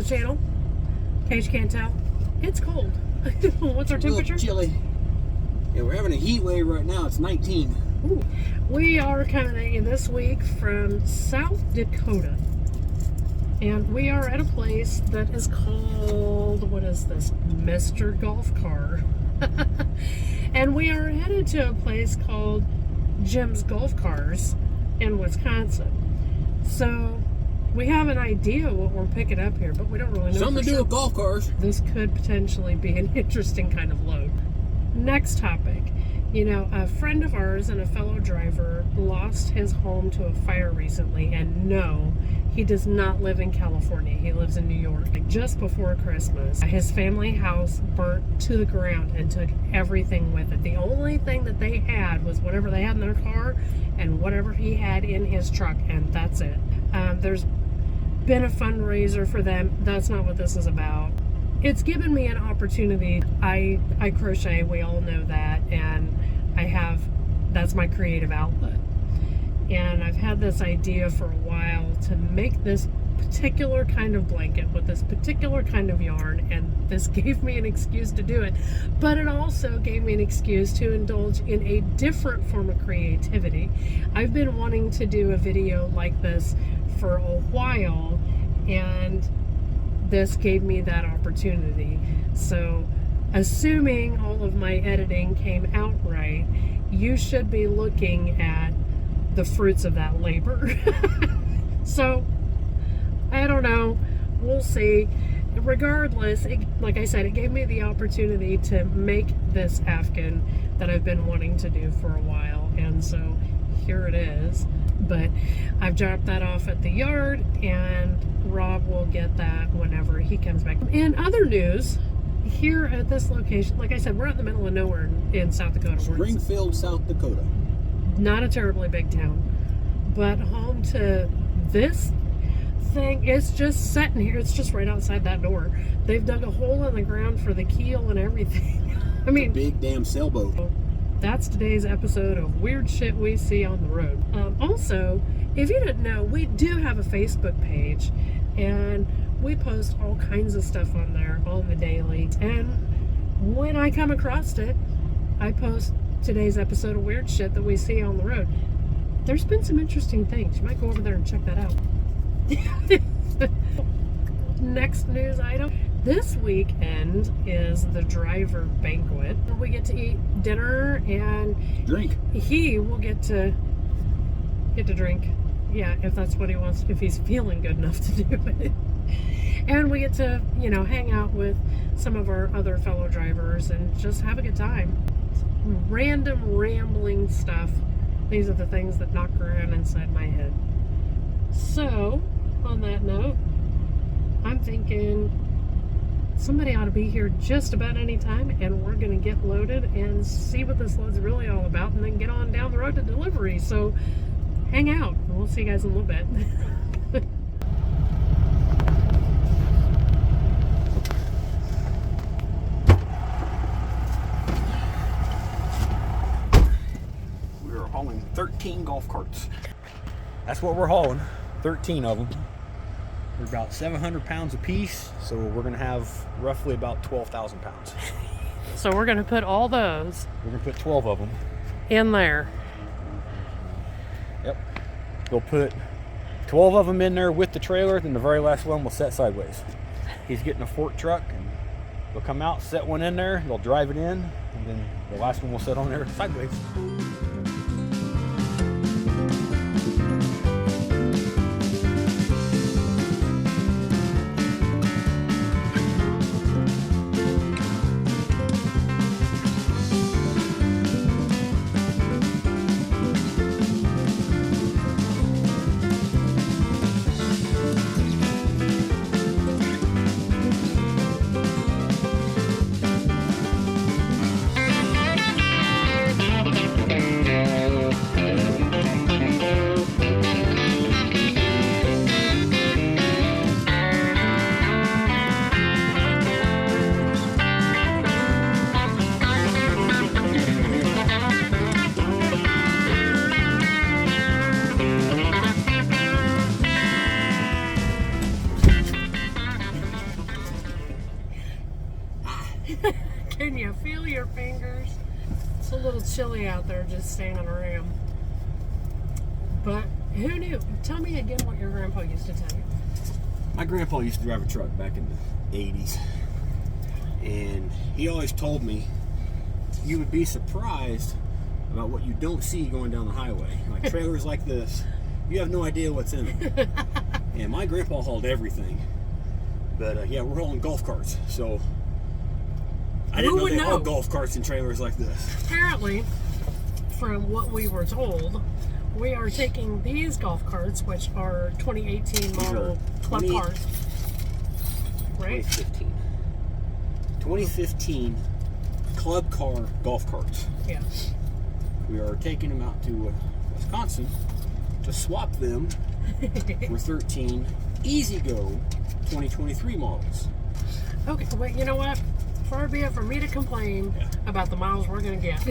channel. In case you can't tell, it's cold. What's our temperature? A little chilly. Yeah, we're having a heat wave right now. It's 19. Ooh. We are coming in this week from South Dakota. And we are at a place that is called, what is this? Mr. Golf Car. And we are headed to a place called Jim's Golf Cars in Wisconsin. So we have an idea what we're picking up here, but we don't really know. Something to do with golf cars. This could potentially be an interesting kind of load. Next topic. You know, a friend of ours and a fellow driver lost his home to a fire recently, and no, he does not live in California. He lives in New York. Just before Christmas, his family house burnt to the ground and took everything with it. The only thing that they had was whatever they had in their car and whatever he had in his truck, and that's it. There's been a fundraiser for them. That's not what this is about. It's given me an opportunity. I crochet, we all know that, and that's my creative outlet. And I've had this idea for a while to make this particular kind of blanket with this particular kind of yarn, and this gave me an excuse to do it. But it also gave me an excuse to indulge in a different form of creativity. I've been wanting to do a video like this for a while, and this gave me that opportunity. So, assuming all of my editing came out right, you should be looking at the fruits of that labor. So, I don't know. We'll see. Regardless, like I said, it gave me the opportunity to make this afghan that I've been wanting to do for a while. And so, here it is. But I've dropped that off at the yard, and Rob will get that whenever he comes back. In other news, here at this location, like I said, we're out in the middle of nowhere in South Dakota. Springfield, South Dakota. Not a terribly big town, but home to this thing. It's just sitting here. It's just right outside that door. They've dug a hole in the ground for the keel and everything. I mean, big damn sailboat. That's today's episode of Weird Shit We See on the Road. Also, if you didn't know, we do have a Facebook page, and we post all kinds of stuff on there on the daily. And when I come across it, I post today's episode of Weird Shit that we see on the road. There's been some interesting things. You might go over there and check that out. Next news item. This weekend is the driver banquet. We get to eat dinner and drink. He will get to drink. Yeah, if that's what he wants, if he's feeling good enough to do it. And we get to, you know, hang out with some of our other fellow drivers and just have a good time. Random rambling stuff. These are the things that knock around inside my head. So, on that note, I'm thinking somebody ought to be here just about any time, and we're going to get loaded and see what this load's really all about, and then get on down the road to delivery. So hang out. We'll see you guys in a little bit. We're hauling 13 golf carts. That's what we're hauling. 13 of them. They're about 700 pounds a piece, so we're going to have roughly about 12,000 pounds. So we're going to put all those. We're going to put 12 of them in there. Yep. We'll put 12 of them in there with the trailer, then the very last one will set sideways. He's getting a fork truck, and they'll come out, set one in there, they'll drive it in, and then the last one will set on there sideways. Can you feel your fingers? It's a little chilly out there just standing around. But who knew? Tell me again what your grandpa used to tell you. My grandpa used to drive a truck back in the 80s. And he always told me, you would be surprised about what you don't see going down the highway. Like trailers like this, you have no idea what's in them. And my grandpa hauled everything. But yeah, we're hauling golf carts. So I didn't know they hauled golf carts and trailers like this. Apparently, from what we were told, we are taking these golf carts, which are 2018 model club cars. Right? 2015 club car golf carts. Yeah. We are taking them out to Wisconsin to swap them for 13 E-Z-GO 2023 models. Okay, but you know what? Far be it for me to complain about the miles we're going to get.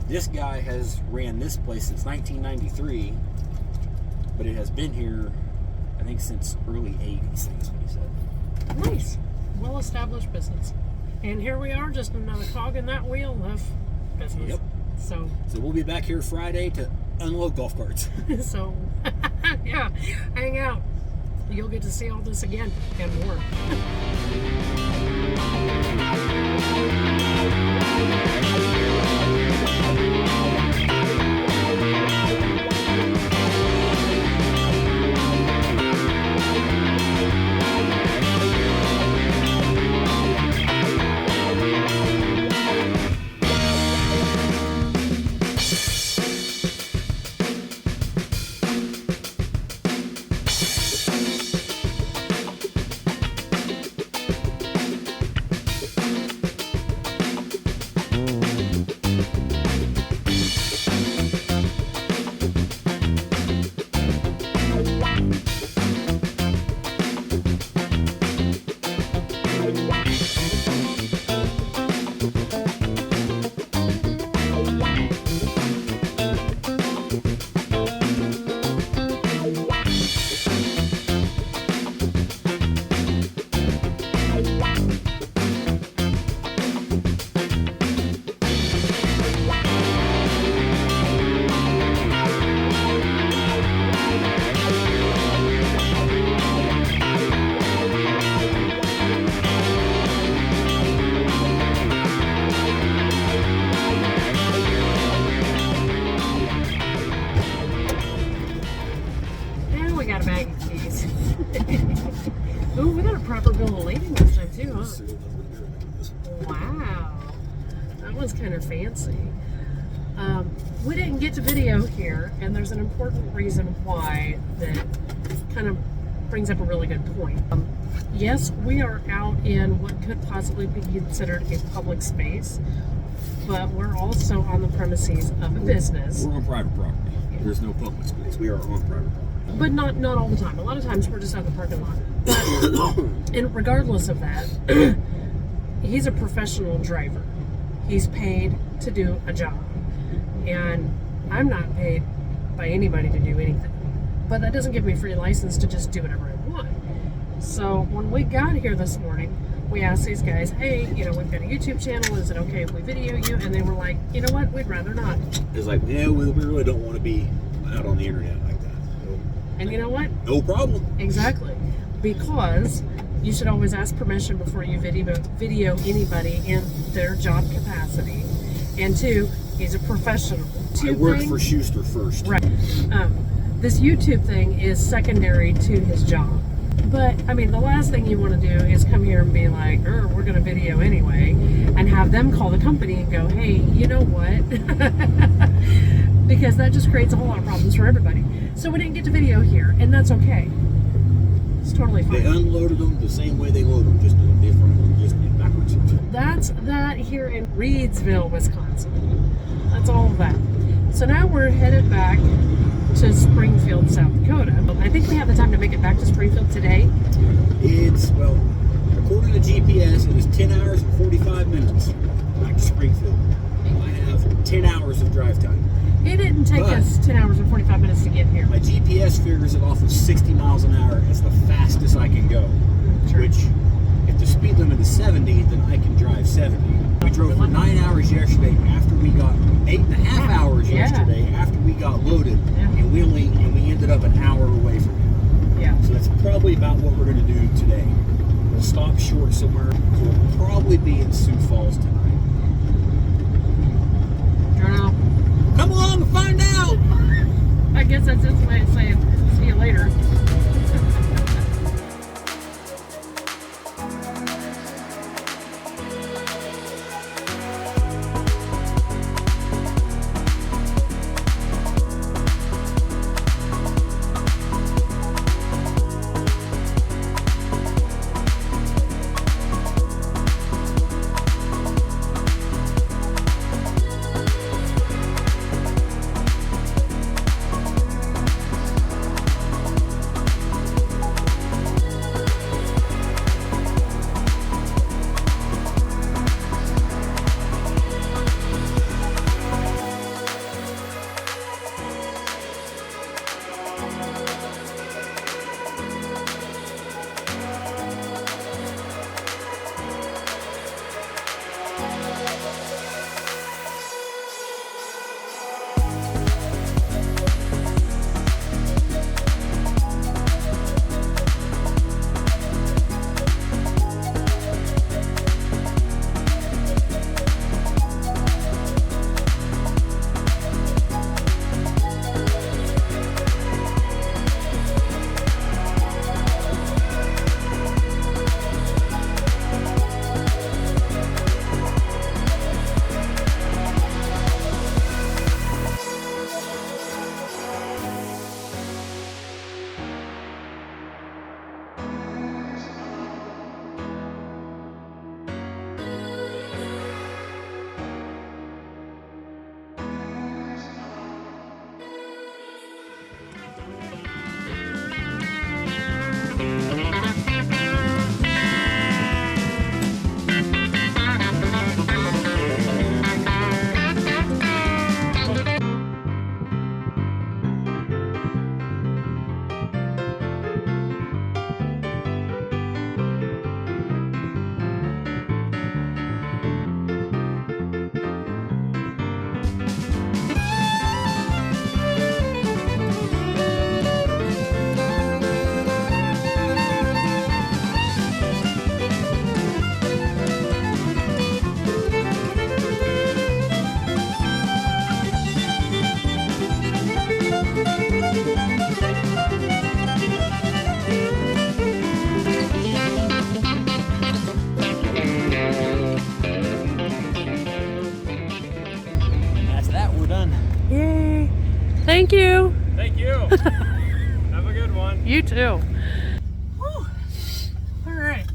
This guy has ran this place since 1993, but it has been here, I think, since early 80s, that's what he said. Nice. Well-established business. And here we are, just another cog in that wheel of business. Yep. So we'll be back here Friday to unload golf carts. So, yeah, hang out. You'll get to see all this again and more. Ooh, we got a proper bill of lading this time too, huh? Wow. That one's kind of fancy. We didn't get to video here, and there's an important reason why that kind of brings up a really good point. Yes, we are out in what could possibly be considered a public space, but we're also on the premises of a business. We're on private property. There's no public space. We are on private property. But not all the time. A lot of times we're just out in the parking lot. But and regardless of that, he's a professional driver. He's paid to do a job. And I'm not paid by anybody to do anything. But that doesn't give me free license to just do whatever I want. So when we got here this morning, we asked these guys, hey, we've got a YouTube channel. Is it okay if we video you? And they were like, you know what? We'd rather not. It's like, yeah, we really don't want to be out on the internet like that. So, and you know what? No problem. Exactly. Because you should always ask permission before you video anybody in their job capacity. And two, he's a professional. I worked for Schuster first. Right. This YouTube thing is secondary to his job. But, I mean, the last thing you want to do is come here and be like, we're going to video anyway, and have them call the company and go, hey, you know what? Because that just creates a whole lot of problems for everybody. So we didn't get to video here, and that's okay. It's totally fine. They unloaded them the same way they load them, just in a different, just in backwards. That's that here in Reedsville, Wisconsin. That's all of that. So now we're headed back to Springfield, South Dakota. I think we have the time to make it back to Springfield today. It's, well, according to GPS, it is 10 hours and 45 minutes back to Springfield. I have 10 hours of drive time. It didn't take us 10 hours and 45 minutes to get here. My GPS figures it off of 60 miles an hour as the fastest I can go. True. Which, if the speed limit is 70, 70, then I can drive 70. We drove for 9 hours yesterday after we got 8.5 hours yesterday after we got loaded, and we ended up an hour away from it. Yeah. So that's probably about what we're going to do today. We'll stop short somewhere. So we'll probably be in Sioux Falls tonight. Don't know. Come along and find out. I guess that's its way of saying see you later. Thank you. Thank you. Have a good one. You too. Whew. All right.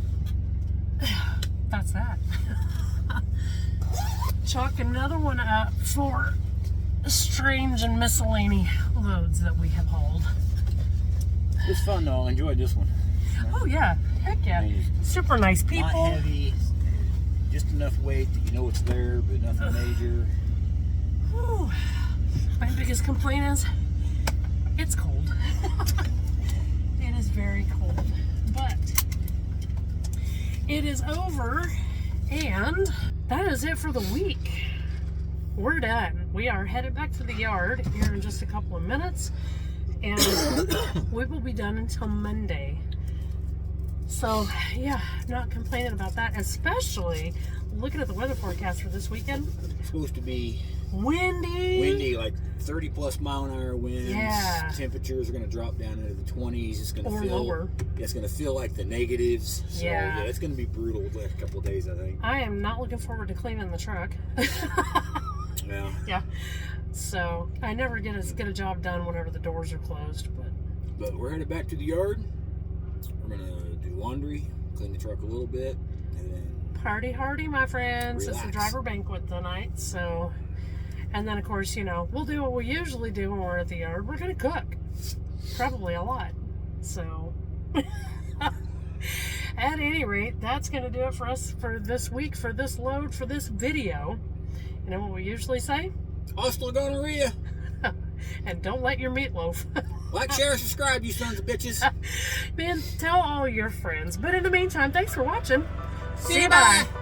That's that. Chalk another one up for strange and miscellany loads that we have hauled. It's fun though. I enjoyed this one. Oh yeah. Heck yeah. Super nice people. Not heavy. Just enough weight that you know it's there, but nothing major. Whew. My biggest complaint is it's cold. It is very cold, but it is over, and that is it for the week. We're done. We are headed back to the yard here in just a couple of minutes, and we will be done until Monday. So yeah, not complaining about that, especially looking at the weather forecast for this weekend. It's supposed to be windy, like 30 plus mile an hour winds. Yeah. Temperatures are going to drop down into the 20s. It's going to or feel lower. It's going to feel like the negatives. So, Yeah. It's going to be brutal the next couple of days, I think. I am not looking forward to cleaning the truck. Yeah. Yeah. So I never get a job done whenever the doors are closed. But we're headed back to the yard. We're going to do laundry, clean the truck a little bit, and then Party hardy, my friends. Relax. It's a driver banquet tonight. So, and then of course, you know, we'll do what we usually do when we're at the yard. We're going to cook. Probably a lot. So, at any rate, that's going to do it for us for this week, for this load, for this video. You know what we usually say? hasta gonorrhea. And don't let your meatloaf. Like, share, subscribe, you sons of bitches. Man, tell all your friends. But in the meantime, thanks for watching. See you, bye.